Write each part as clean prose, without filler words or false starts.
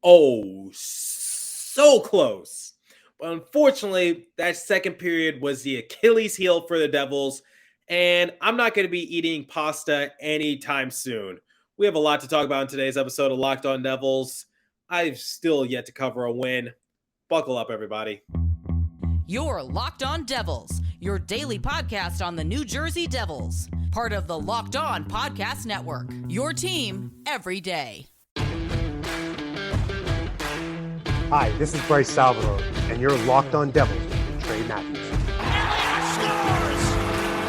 Oh, so close. But unfortunately, that second period was the Achilles heel for the Devils, and I'm not going to be eating pasta anytime soon. We have a lot to talk about in today's episode of Locked On Devils. I've still yet to cover a win. Buckle up, everybody. You're Locked On Devils, your daily podcast on the New Jersey Devils. Part of the Locked On Podcast Network, your team every day. Hi, this is Bryce Salvador, and you're Locked On Devils with Trey Matthews. Scores!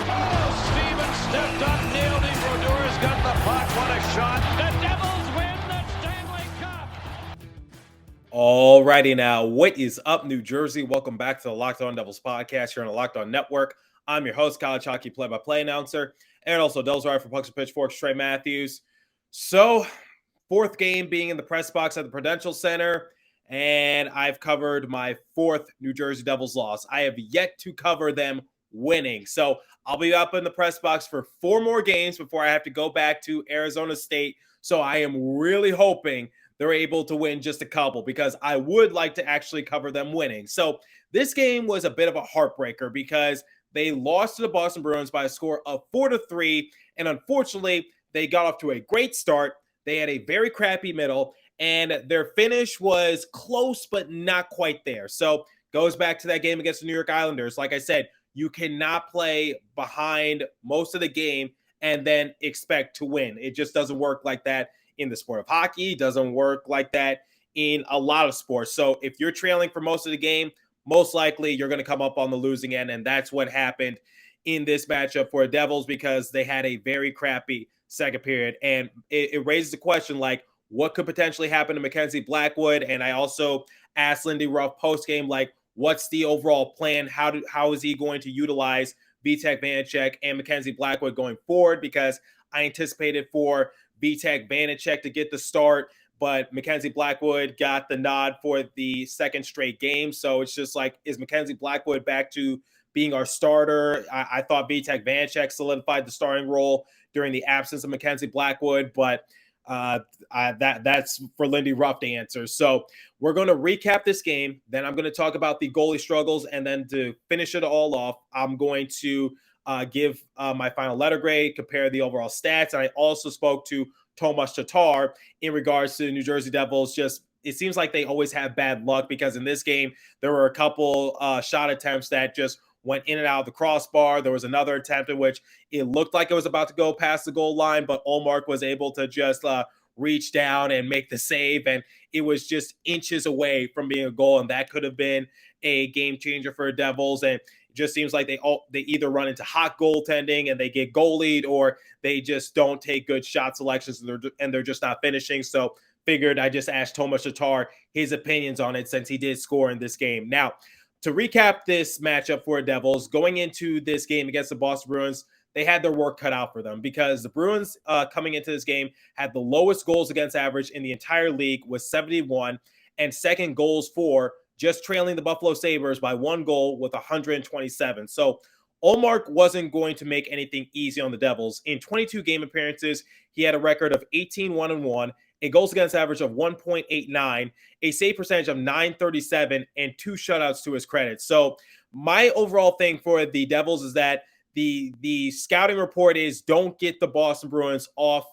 Oh, Stevens stepped up, nailed it. Brodor's got the puck. What a shot. The Devils win the Stanley Cup. Alrighty now, what is up, New Jersey? Welcome back to the Locked On Devils podcast here on the Locked On Network. I'm your host, college hockey play-by-play announcer, and also Devils writer for Pucks and Pitchforks, Trey Matthews. So, fourth game being in the press box at the Prudential Center, and I've covered my fourth New Jersey Devils loss. I have yet to cover them winning. So I'll be up in the press box for 4 more games before I have to go back to Arizona State. So I am really hoping they're able to win just a couple because I would like to actually cover them winning. So this game was a bit of a heartbreaker because they lost to the Boston Bruins by a score of 4-3. And unfortunately, they got off to a great start. They had a very crappy middle, and their finish was close, but not quite there. So goes back to that game against the New York Islanders. Like I said, you cannot play behind most of the game and then expect to win. It just doesn't work like that in the sport of hockey. It doesn't work like that in a lot of sports. So if you're trailing for most of the game, most likely you're going to come up on the losing end. And that's what happened in this matchup for the Devils because they had a very crappy second period. And it raises the question, like, what could potentially happen to Mackenzie Blackwood? And I also asked Lindy Ruff post-game, like, what's the overall plan? How is he going to utilize Vitek Vanacek and Mackenzie Blackwood going forward? Because I anticipated for Vitek Vanacek to get the start, but Mackenzie Blackwood got the nod for the second straight game. So it's just like, is Mackenzie Blackwood back to being our starter? I thought Vitek Vanacek solidified the starting role during the absence of Mackenzie Blackwood, but that's for Lindy Ruff to answer. So we're going to recap this game. Then I'm going to talk about the goalie struggles. And then to finish it all off, I'm going to give my final letter grade, compare the overall stats. And I also spoke to Tomas Tatar in regards to the New Jersey Devils. It seems like they always have bad luck because in this game, there were a couple shot attempts that just went in and out of the crossbar. There was another attempt in which it looked like it was about to go past the goal line, but Ullmark was able to just reach down and make the save, and it was just inches away from being a goal, and that could have been a game changer for the Devils. And it just seems like they either run into hot goaltending and they get goalied, or they just don't take good shot selections and they're just not finishing. So figured I just asked Tomas Tatar his opinions on it since he did score in this game. Now, to recap this matchup for the Devils, going into this game against the Boston Bruins, they had their work cut out for them because the Bruins coming into this game had the lowest goals against average in the entire league with 71 and second goals for, just trailing the Buffalo Sabres by 1 goal with 127. So Ullmark wasn't going to make anything easy on the Devils. In 22 game appearances, he had a record of 18-1-1, a goals against average of 1.89, a save percentage of 937, and 2 shutouts to his credit. So my overall thing for the Devils is that the scouting report is don't get the Boston Bruins off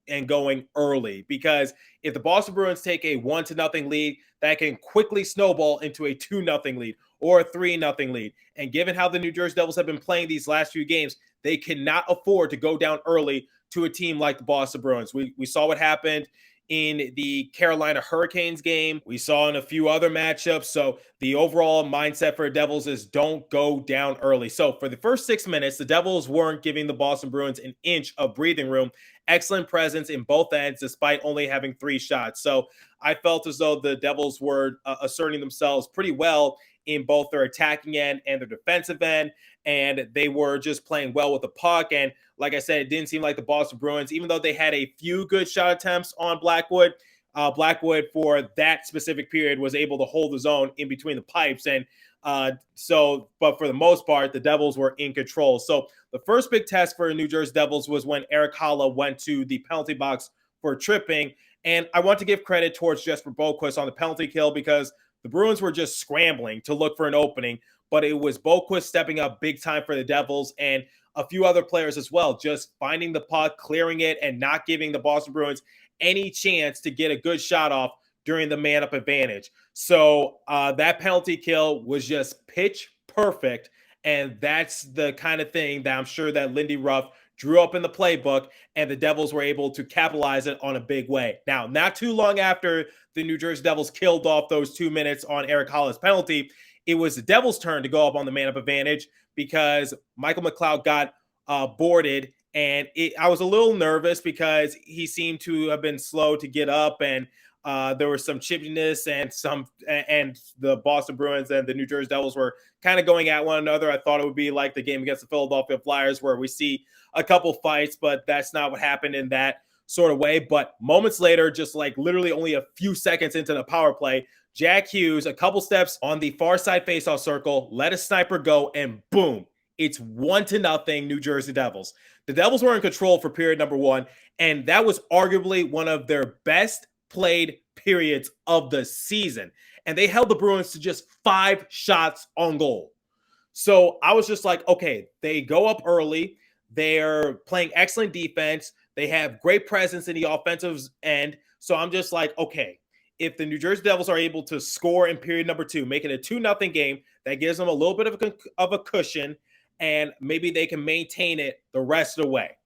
and going early, because if the Boston Bruins take a 1-0 lead, that can quickly snowball into a 2-0 lead or a 3-0 lead. And given how the New Jersey Devils have been playing these last few games, they cannot afford to go down early to a team like the Boston Bruins. We saw what happened in the Carolina Hurricanes game. We saw in a few other matchups. So the overall mindset for the Devils is don't go down early. So for the first 6 minutes, the Devils weren't giving the Boston Bruins an inch of breathing room. Excellent presence in both ends, despite only having 3 shots. So I felt as though the Devils were asserting themselves pretty well in both their attacking end and their defensive end, and they were just playing well with the puck. And like I said, it didn't seem like the Boston Bruins, even though they had a few good shot attempts on Blackwood, Blackwood for that specific period was able to hold his own in between the pipes. And but for the most part, the Devils were in control. So the first big test for the New Jersey Devils was when Eric Holla went to the penalty box for tripping, And I want to give credit towards Jesper Boquist on the penalty kill because the Bruins were just scrambling to look for an opening, but it was Boquist stepping up big time for the Devils and a few other players as well, just finding the puck, clearing it, and not giving the Boston Bruins any chance to get a good shot off during the man-up advantage. So that penalty kill was just pitch perfect, and that's the kind of thing that I'm sure that Lindy Ruff drew up in the playbook, and the Devils were able to capitalize it on a big way. Now, not too long after the New Jersey Devils killed off those 2 minutes on Eric Holland's penalty, it was the Devils' turn to go up on the man-up advantage because Michael McLeod got boarded, and I was a little nervous because he seemed to have been slow to get up, and there was some chippiness and the Boston Bruins and the New Jersey Devils were kind of going at one another. I thought it would be like the game against the Philadelphia Flyers where we see a couple fights, but that's not what happened in that sort of way. But moments later, just like literally only a few seconds into the power play, Jack Hughes, a couple steps on the far side faceoff circle, let a sniper go, and boom, it's 1-0 New Jersey Devils. The Devils were in control for period number one, and that was arguably one of their best played periods of the season. And they held the Bruins to just 5 shots on goal. So I was just like, okay, they go up early. They're playing excellent defense. They have great presence in the offensive end. So I'm just like, okay, if the New Jersey Devils are able to score in period number 2, make it a 2-0 game, that gives them a little bit of a cushion, and maybe they can maintain it the rest of the way.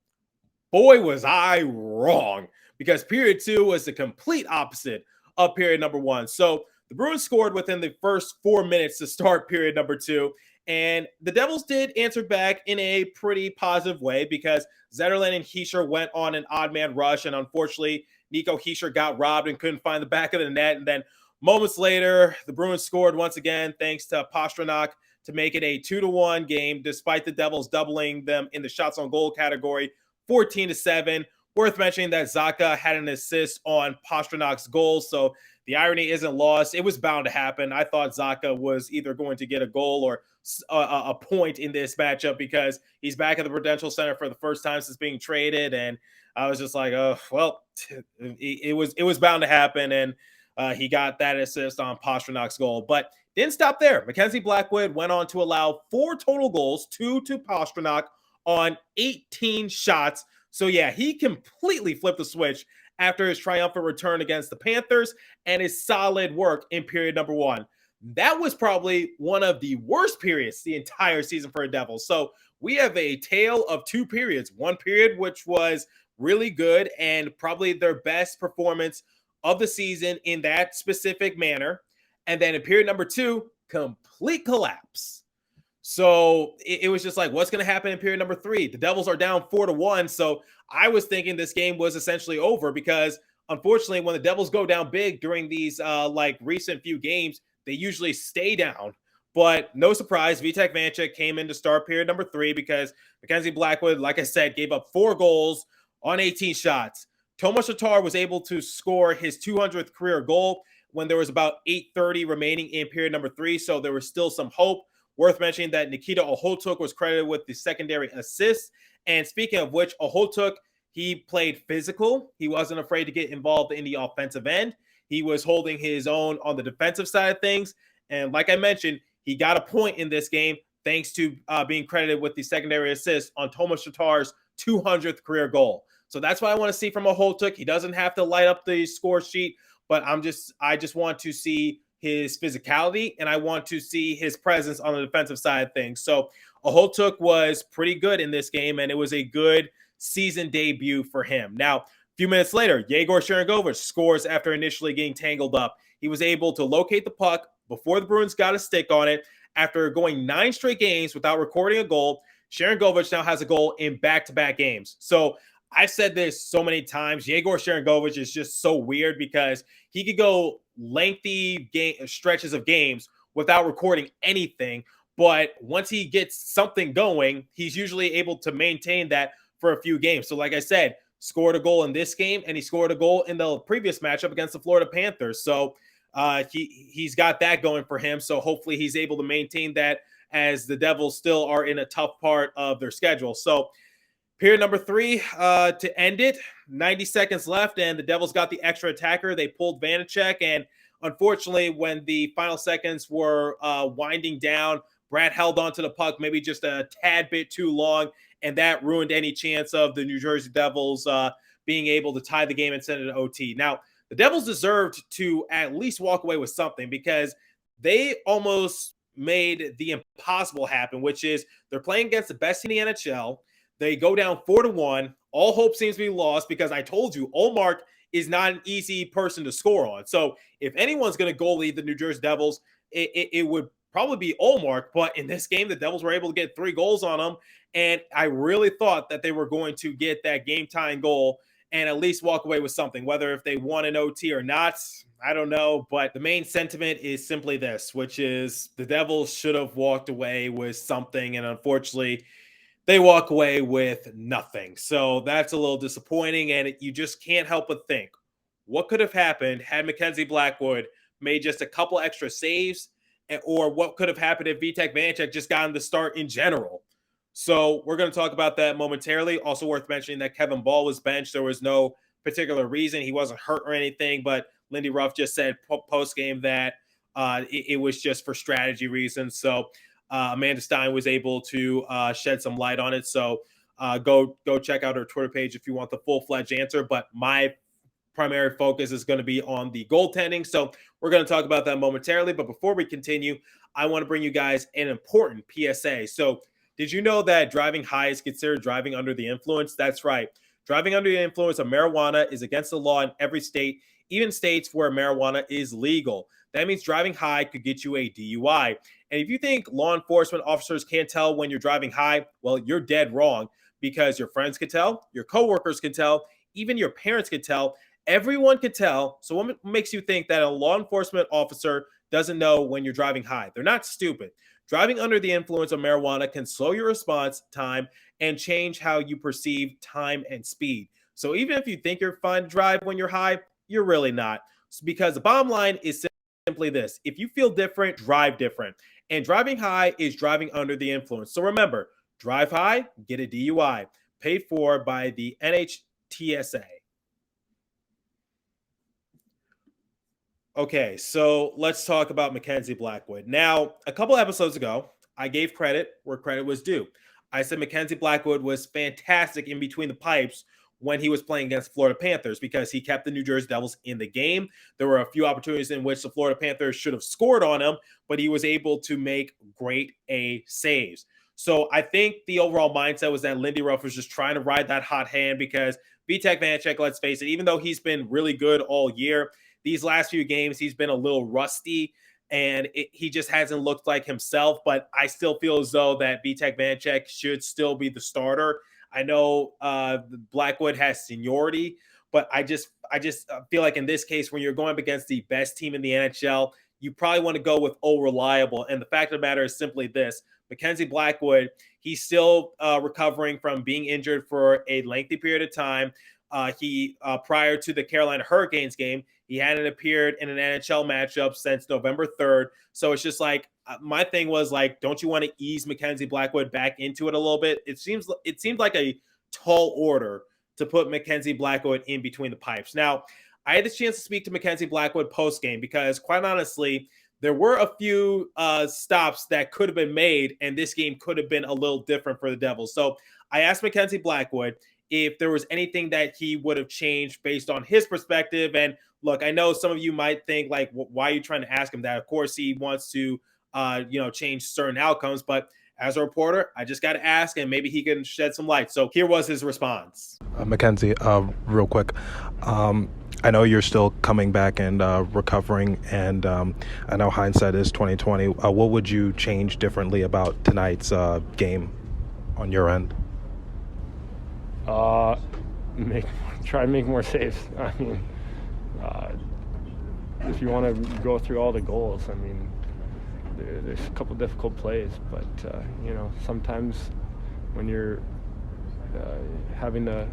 Boy, was I wrong, because period 2 was the complete opposite of period number 1. So the Bruins scored within the first 4 minutes to start period number 2. And the Devils did answer back in a pretty positive way because Zetterlund and Hischier went on an odd man rush. And unfortunately, Nico Hischier got robbed and couldn't find the back of the net. And then moments later, the Bruins scored once again, thanks to Pastrnak, to make it a 2-1 game, despite the Devils doubling them in the shots on goal category, 14-7. Worth mentioning that Zacha had an assist on Pasternak's goal, so the irony isn't lost. It was bound to happen. I thought Zacha was either going to get a goal or a point in this matchup because he's back at the Prudential Center for the first time since being traded, and I was just like, oh, well, it was bound to happen, and he got that assist on Pasternak's goal. But didn't stop there. Mackenzie Blackwood went on to allow 4 total goals, 2 to Pastrnak on 18 shots. So, yeah, he completely flipped the switch after his triumphant return against the Panthers and his solid work in period number 1. That was probably one of the worst periods the entire season for the Devils. So we have a tale of 2 periods. One period, which was really good and probably their best performance of the season in that specific manner. And then in period number 2, complete collapse. So it was just like, what's going to happen in period number 3? The Devils are down 4-1. So I was thinking this game was essentially over because unfortunately, when the Devils go down big during these recent few games, they usually stay down. But no surprise, Vitek Vanecek came in to start period number 3 because Mackenzie Blackwood, like I said, gave up 4 goals on 18 shots. Tomas Tatar was able to score his 200th career goal when there was about 8:30 remaining in period number 3. So there was still some hope. Worth mentioning that Nikita Ohotuk was credited with the secondary assist. And speaking of which, Ohotuk, he played physical. He wasn't afraid to get involved in the offensive end. He was holding his own on the defensive side of things. And like I mentioned, he got a point in this game thanks to being credited with the secondary assist on Tomas Tatar's 200th career goal. So that's what I want to see from Ohotuk. He doesn't have to light up the score sheet, but I just want to see his physicality, and I want to see his presence on the defensive side of things. So Ohotuk was pretty good in this game, and it was a good season debut for him. Now, a few minutes later, Yegor Sharangovich scores after initially getting tangled up. He was able to locate the puck before the Bruins got a stick on it. After going 9 straight games without recording a goal, Sharangovich now has a goal in back-to-back games. So I've said this so many times. Yegor Sharangovich is just so weird because he could go lengthy stretches of games without recording anything. But once he gets something going, he's usually able to maintain that for a few games. So like I said, scored a goal in this game, and he scored a goal in the previous matchup against the Florida Panthers. So he's got that going for him. So hopefully he's able to maintain that as the Devils still are in a tough part of their schedule. So Period number 3 to end it. 90 seconds left, and the Devils got the extra attacker. They pulled Vanacek, and unfortunately, when the final seconds were winding down, Brad held onto the puck maybe just a tad bit too long, and that ruined any chance of the New Jersey Devils being able to tie the game and send it to OT. Now, the Devils deserved to at least walk away with something because they almost made the impossible happen, which is they're playing against the best team in the NHL. They go down 4-1. All hope seems to be lost because I told you, Ullmark is not an easy person to score on. So if anyone's going to goalie the New Jersey Devils, it would probably be Ullmark. But in this game, the Devils were able to get 3 goals on them. And I really thought that they were going to get that game-tying goal and at least walk away with something. Whether if they won an OT or not, I don't know. But the main sentiment is simply this, which is the Devils should have walked away with something. And unfortunately, they walk away with nothing. So that's a little disappointing, and you just can't help but think, what could have happened had Mackenzie Blackwood made just a couple extra saves, or what could have happened if Vitek Vanacek just got in the start in general? So we're going to talk about that momentarily. Also worth mentioning that Kevin Ball was benched. There was no particular reason. He wasn't hurt or anything, but Lindy Ruff just said post-game that it was just for strategy reasons. So Amanda Stein was able to shed some light on it. So go check out her Twitter page if you want the full-fledged answer. But my primary focus is going to be on the goaltending. So we're going to talk about that momentarily. But before we continue, I want to bring you guys an important PSA. So did you know that driving high is considered driving under the influence? That's right. Driving under the influence of marijuana is against the law in every state, even states where marijuana is legal. That means driving high could get you a DUI. And if you think law enforcement officers can't tell when you're driving high, well, you're dead wrong, because your friends can tell, your coworkers can tell, even your parents can tell, everyone can tell. So what makes you think that a law enforcement officer doesn't know when you're driving high? They're not stupid. Driving under the influence of marijuana can slow your response time and change how you perceive time and speed. So even if you think you're fine to drive when you're high, you're really not. Because the bottom line is simply this: if you feel different, drive different. And driving high is driving under the influence. So remember, drive high, get a DUI. Paid for by the NHTSA. Okay, so let's talk about Mackenzie Blackwood. Now, a couple episodes ago, I gave credit where credit was due. I said Mackenzie Blackwood was fantastic in between the pipes when he was playing against Florida Panthers because he kept the New Jersey Devils in the game. There were a few opportunities in which the Florida Panthers should have scored on him, but he was able to make great A saves. So I think the overall mindset was that Lindy Ruff was just trying to ride that hot hand because Vitek Vanacek, let's face it, even though he's been really good all year, these last few games he's been a little rusty and he just hasn't looked like himself. But I still feel as though that Vitek Vanacek should still be the starter. I know Blackwood has seniority, but I just feel like in this case, when you're going up against the best team in the NHL, you probably want to go with reliable. And the fact of the matter is simply this: Mackenzie Blackwood, he's still recovering from being injured for a lengthy period of time. He prior to the Carolina Hurricanes game, he hadn't appeared in an NHL matchup since November 3rd. So it's just like, my thing was like, don't you want to ease Mackenzie Blackwood back into it a little bit? It seemed like a tall order to put Mackenzie Blackwood in between the pipes. Now, I had the chance to speak to Mackenzie Blackwood post-game because, quite honestly, there were a few stops that could have been made, and this game could have been a little different for the Devils. So I asked Mackenzie Blackwood if there was anything that he would have changed based on his perspective. And look, I know some of you might think, like, why are you trying to ask him that? Of course, he wants to change certain outcomes, but as a reporter, I just got to ask, and maybe he can shed some light. So here was his response. Mackenzie, real quick. I know you're still coming back and recovering, and I know hindsight is 2020. What would you change differently about tonight's game on your end? Try and make more saves. I mean, if you want to go through all the goals, I mean, there's a couple difficult plays, but sometimes when you're having the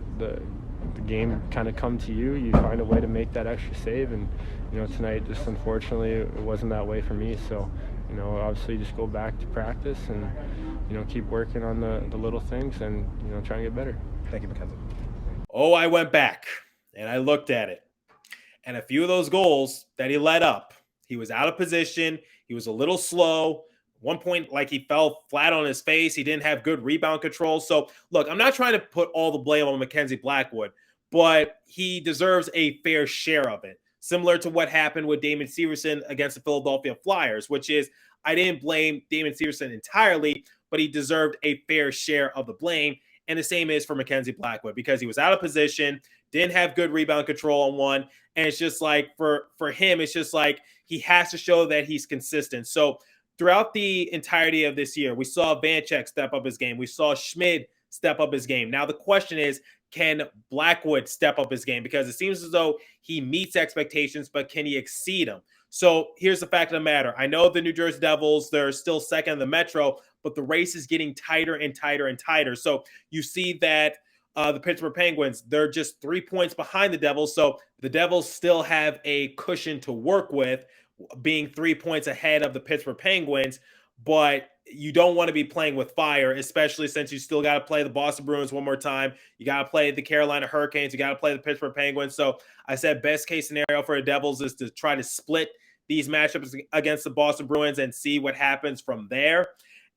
game kind of come to you, you find a way to make that extra save. And tonight, just unfortunately, it wasn't that way for me. So obviously, just go back to practice and keep working on the little things and try and get better. Thank you, Mackenzie. Oh, I went back and I looked at it. And a few of those goals that he let up, he was out of position. He was a little slow. One point, like he fell flat on his face. He didn't have good rebound control. So, look, I'm not trying to put all the blame on Mackenzie Blackwood, but he deserves a fair share of it. Similar to what happened with Damon Severson against the Philadelphia Flyers, which is I didn't blame Damon Severson entirely, but he deserved a fair share of the blame. And the same is for Mackenzie Blackwood because he was out of position, didn't have good rebound control on one. And it's just like for him, it's just like he has to show that he's consistent. So throughout the entirety of this year, we saw Vanecek step up his game. We saw Schmid step up his game. Now the question is, can Blackwood step up his game? Because it seems as though he meets expectations, but can he exceed them? So here's the fact of the matter. I know the New Jersey Devils, they're still second in the Metro, but the race is getting tighter and tighter and tighter. So you see that the Pittsburgh Penguins, they're just 3 points behind the Devils. So the Devils still have a cushion to work with, being 3 points ahead of the Pittsburgh Penguins. But you don't want to be playing with fire, especially since you still got to play the Boston Bruins one more time. You got to play the Carolina Hurricanes. You got to play the Pittsburgh Penguins. So I said best case scenario for the Devils is to try to split these matchups against the Boston Bruins and see what happens from there.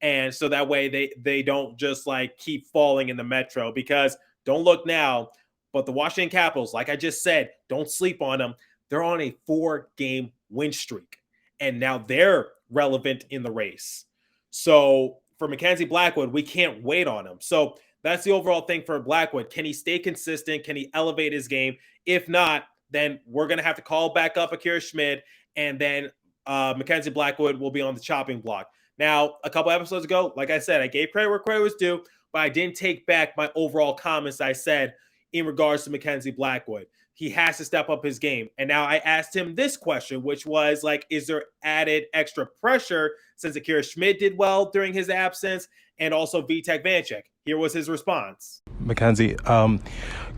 And so that way they don't just like keep falling in the Metro, because don't look now, but the Washington Capitals, like I just said, don't sleep on them. They're on a 4-game win streak, and now they're relevant in the race. So for Mackenzie Blackwood, we can't wait on him. So that's the overall thing for Blackwood. Can he stay consistent? Can he elevate his game? If not, then we're going to have to call back up Akira Schmid, and then Mackenzie Blackwood will be on the chopping block. Now, a couple episodes ago, like I said, I gave credit where credit was due, but I didn't take back my overall comments I said in regards to Mackenzie Blackwood. He has to step up his game. And now I asked him this question, which was like, is there added extra pressure since Akira Schmid did well during his absence, and also Vitek Vanecek? Here was his response. Mackenzie,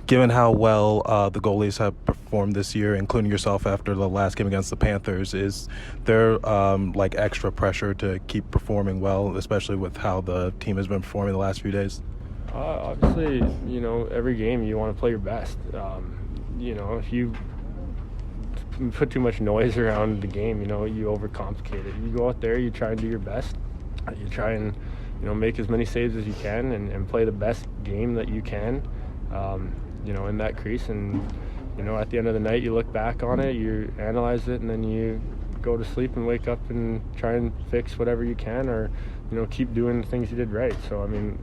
given how well the goalies have performed this year, including yourself after the last game against the Panthers, is there like extra pressure to keep performing well, especially with how the team has been performing the last few days? Obviously, every game you want to play your best. If you put too much noise around the game, you overcomplicate it. You go out there, you try and do your best. You try and, make as many saves as you can and play the best game that you can, in that crease. And, at the end of the night, you look back on it, you analyze it, and then you go to sleep and wake up and try and fix whatever you can, or, keep doing the things you did right. So, I mean,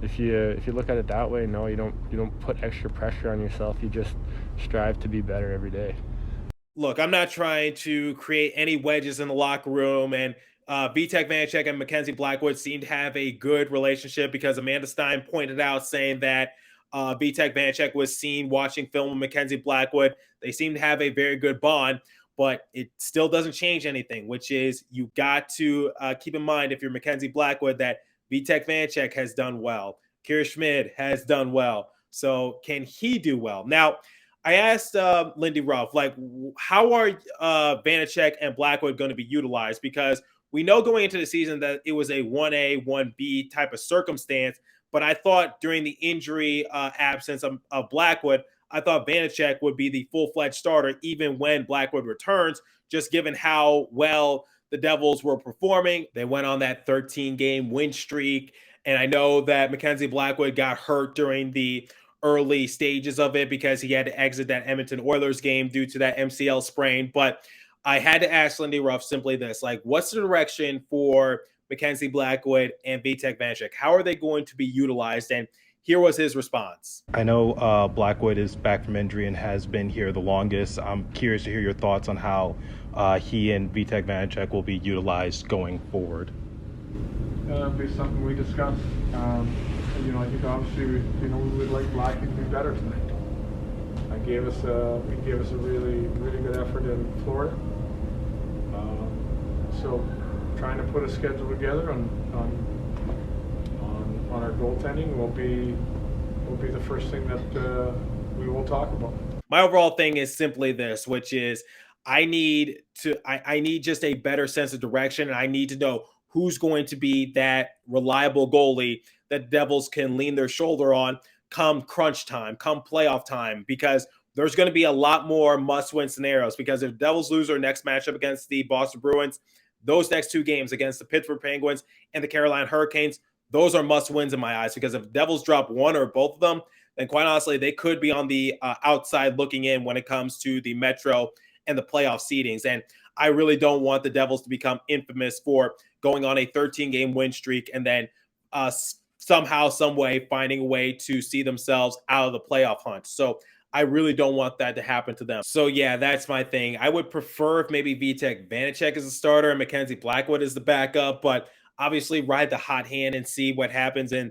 if you look at it that way, no, you don't put extra pressure on yourself. You just strive to be better every day. Look, I'm not trying to create any wedges in the locker room, and Vitek Vanecek and Mackenzie Blackwood seem to have a good relationship, because Amanda Stein pointed out saying that Vitek Vanecek was seen watching film with Mackenzie Blackwood. They seem to have a very good bond, but it still doesn't change anything, which is you got to keep in mind, if you're Mackenzie Blackwood, that Vitek Vanecek has done well. Akira Schmid has done well. So can he do well? Now, I asked Lindy Ruff, like, how are Vanecek and Blackwood going to be utilized? Because we know going into the season that it was a 1A, 1B type of circumstance. But I thought during the injury absence of Blackwood, I thought Vanecek would be the full-fledged starter even when Blackwood returns, just given how well the Devils were performing. They went on that 13-game win streak. And I know that Mackenzie Blackwood got hurt during the early stages of it because he had to exit that Edmonton Oilers game due to that MCL sprain. But I had to ask Lindy Ruff simply this, like, what's the direction for Mackenzie Blackwood and Vitek Vanecek? How are they going to be utilized? And here was his response. I know Blackwood is back from injury and has been here the longest. I'm curious to hear your thoughts on how he and Vitek Vanecek will be utilized going forward. It'll be something we discuss. I think obviously we would like Black to be better tonight. He gave us a really good effort in Florida. So trying to put a schedule together on our goaltending will be the first thing that we will talk about. My overall thing is simply this, which is I need just a better sense of direction, and I need to know who's going to be that reliable goalie that Devils can lean their shoulder on, come crunch time, come playoff time, because there's going to be a lot more must-win scenarios. Because if Devils lose their next matchup against the Boston Bruins, those next 2 games against the Pittsburgh Penguins and the Carolina Hurricanes, those are must-wins in my eyes. Because if Devils drop one or both of them, then quite honestly, they could be on the outside looking in when it comes to the Metro and the playoff seedings. And I really don't want the Devils to become infamous for going on a 13-game win streak and then somehow, some way, finding a way to see themselves out of the playoff hunt. So I really don't want that to happen to them. So yeah, that's my thing. I would prefer if maybe Vitek Vanacek is a starter and Mackenzie Blackwood is the backup, but obviously ride the hot hand and see what happens in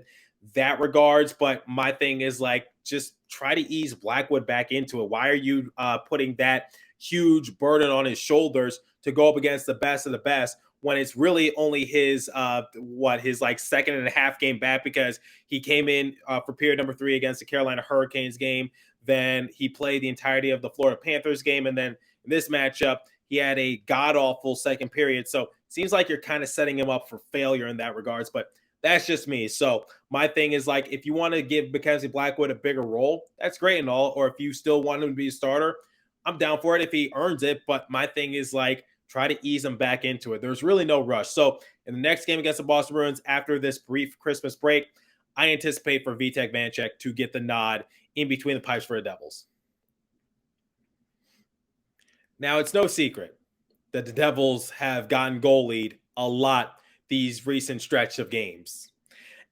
that regards. But my thing is like, just try to ease Blackwood back into it. Why are you putting that huge burden on his shoulders to go up against the best of the best when it's really only his like second and a half game back, because he came in for period number 3 against the Carolina Hurricanes game. Then he played the entirety of the Florida Panthers game. And then in this matchup, he had a god-awful second period. So it seems like you're kind of setting him up for failure in that regards. But that's just me. So my thing is like, if you want to give Mackenzie Blackwood a bigger role, that's great and all. Or if you still want him to be a starter, I'm down for it if he earns it. But my thing is like, try to ease him back into it. There's really no rush. So in the next game against the Boston Bruins, after this brief Christmas break, I anticipate for Vitek Vanacek to get the nod in between the pipes for the Devils. Now, it's no secret that the Devils have gotten goalied a lot these recent stretch of games.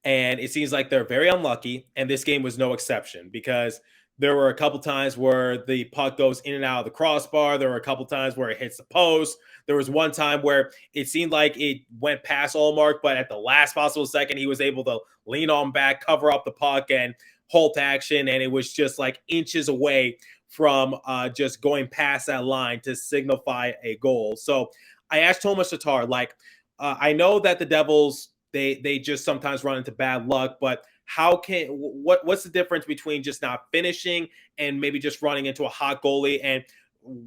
And it seems like they're very unlucky, and this game was no exception, because there were a couple times where the puck goes in and out of the crossbar. There were a couple times where it hits the post. There was one time where it seemed like it went past Allmark, but at the last possible second, he was able to lean on back, cover up the puck, and halt action. And it was just like inches away from just going past that line to signify a goal. So I asked Tomas Tatar, like, I know that the Devils, they just sometimes run into bad luck, but what's the difference between just not finishing and maybe just running into a hot goalie? And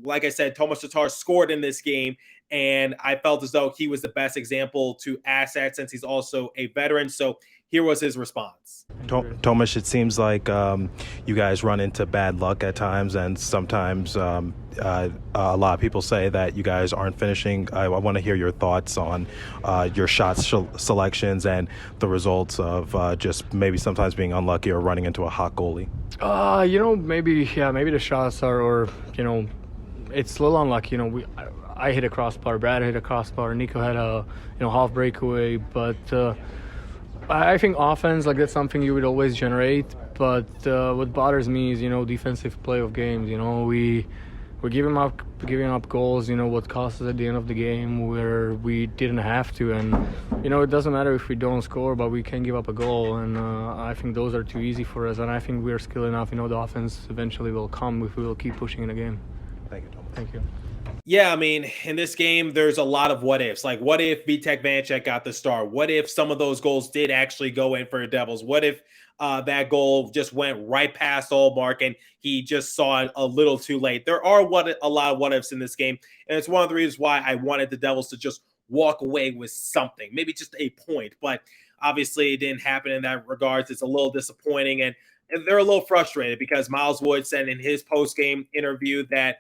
like I said, Tomas Tatar scored in this game, and I felt as though he was the best example to ask that, since he's also a veteran. So here was his response. Tomas, it seems like you guys run into bad luck at times, and sometimes a lot of people say that you guys aren't finishing. I want to hear your thoughts on your shot selections and the results of just maybe sometimes being unlucky or running into a hot goalie. Maybe the shots are, or it's a little unlucky. I hit a crossbar, Brad hit a crossbar, Nico had a half breakaway, but I think offense, like, that's something you would always generate. But what bothers me is defensive play of games. We're giving up goals. What cost us at the end of the game where we didn't have to, and it doesn't matter if we don't score, but we can give up a goal, and I think those are too easy for us. And I think we're skilled enough. The offense eventually will come if we will keep pushing in the game. Thank you, Thomas. Thank you. Yeah, I mean, in this game, there's a lot of what ifs. Like, what if Vitek Vanacek got the start? What if some of those goals did actually go in for the Devils? What if that goal just went right past Allmark and he just saw it a little too late? There are a lot of what ifs in this game, and it's one of the reasons why I wanted the Devils to just walk away with something, maybe just a point. But obviously, it didn't happen in that regards. It's a little disappointing, and they're a little frustrated because Miles Wood said in his post-game interview that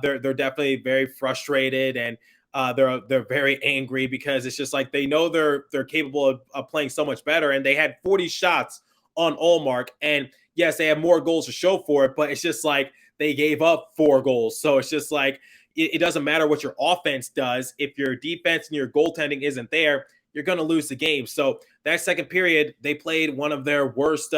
they're definitely very frustrated, and they're very angry because it's just like they know they're capable of playing so much better, and they had 40 shots on Allmark, and yes, they have more goals to show for it, but it's just like they gave up 4 goals. So it's just like it doesn't matter what your offense does. If your defense and your goaltending isn't there, you're going to lose the game. So that second period, they played one of their worst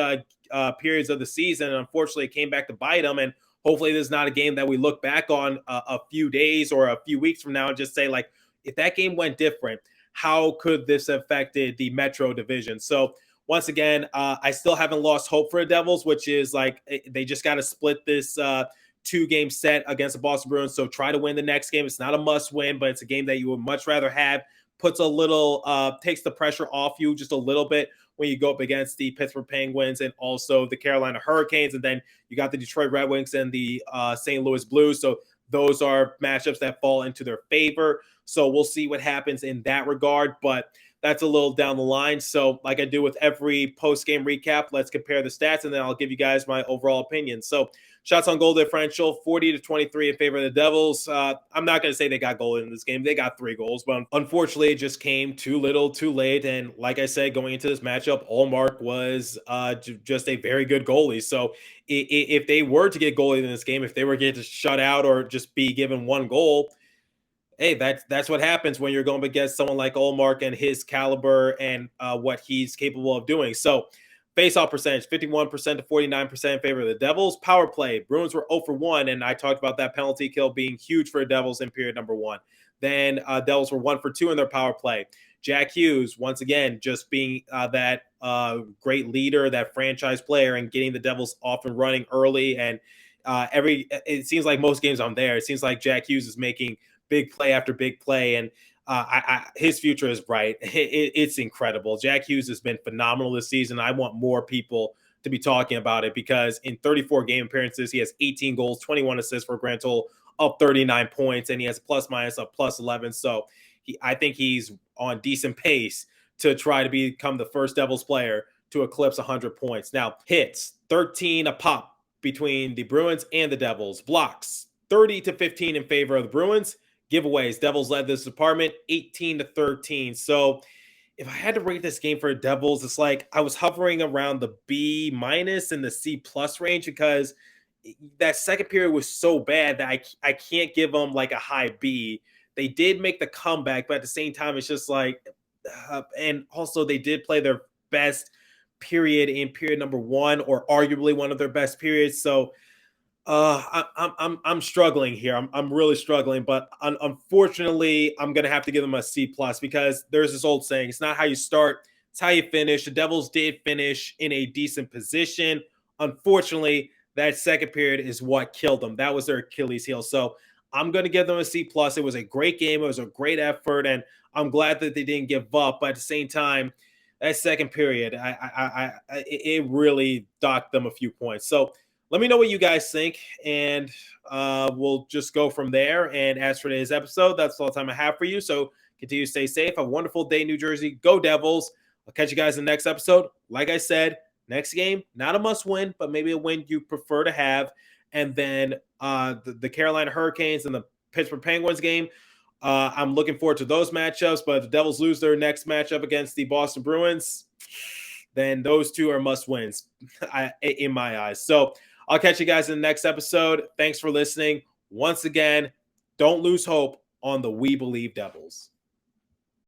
periods of the season, and unfortunately it came back to bite them. And hopefully this is not a game that we look back on a few days or a few weeks from now and just say, like, if that game went different, how could this have affected the Metro division? So once again, I still haven't lost hope for the Devils, which is like they just got to split this 2-game set against the Boston Bruins. So try to win the next game. It's not a must win, but it's a game that you would much rather have. Puts a little, takes the pressure off you just a little bit when you go up against the Pittsburgh Penguins and also the Carolina Hurricanes. And then you got the Detroit Red Wings and the St. Louis Blues. So those are matchups that fall into their favor. So we'll see what happens in that regard. But that's a little down the line. So like I do with every post-game recap, let's compare the stats, and then I'll give you guys my overall opinion. So shots on goal differential, 40-23 in favor of the Devils. I'm not going to say they got goal in this game. They got 3 goals, but unfortunately, it just came too little, too late. And like I said, going into this matchup, Allmark was just a very good goalie. So if they were to get goalie in this game, if they were getting shut out or just be given 1 goal, hey, that's what happens when you're going against someone like Allmark and his caliber and what he's capable of doing. So face-off percentage, 51% to 49% in favor of the Devils. Power play, Bruins were 0 for 1, and I talked about that penalty kill being huge for the Devils in period number 1. Then Devils were 1 for 2 in their power play. Jack Hughes, once again, just being that great leader, that franchise player, and getting the Devils off and running early. And it seems like most games I'm there, it seems like Jack Hughes is making big play after big play, and his future is bright. It's incredible. Jack Hughes has been phenomenal this season. I want more people to be talking about it because in 34 game appearances, he has 18 goals, 21 assists for a grand total of 39 points, and he has a plus-minus of plus 11. So I think he's on decent pace to try to become the first Devils player to eclipse 100 points. Now, hits, 13 a pop between the Bruins and the Devils. Blocks, 30-15 in favor of the Bruins. Giveaways, Devils led this department 18-13. So if I had to rate this game for the Devils, it's like I was hovering around the B- and the C+ range because that second period was so bad that I can't give them like a high B. They did make the comeback, but at the same time, it's just like, and also they did play their best period in period number 1, or arguably one of their best periods. So I'm struggling here. I'm really struggling, but unfortunately, I'm gonna have to give them a C+ because there's this old saying: it's not how you start, it's how you finish. The Devils did finish in a decent position. Unfortunately, that second period is what killed them. That was their Achilles heel. So I'm gonna give them a C+. It was a great game. It was a great effort, and I'm glad that they didn't give up. But at the same time, that second period, it really docked them a few points. So let me know what you guys think, and we'll just go from there. And as for today's episode, that's all the time I have for you. So continue to stay safe. Have a wonderful day, New Jersey. Go Devils. I'll catch you guys in the next episode. Like I said, next game, not a must win, but maybe a win you prefer to have. And then the Carolina Hurricanes and the Pittsburgh Penguins game, I'm looking forward to those matchups. But if the Devils lose their next matchup against the Boston Bruins, then those two are must wins in my eyes. So I'll catch you guys in the next episode. Thanks for listening. Once again, don't lose hope on the We Believe Devils.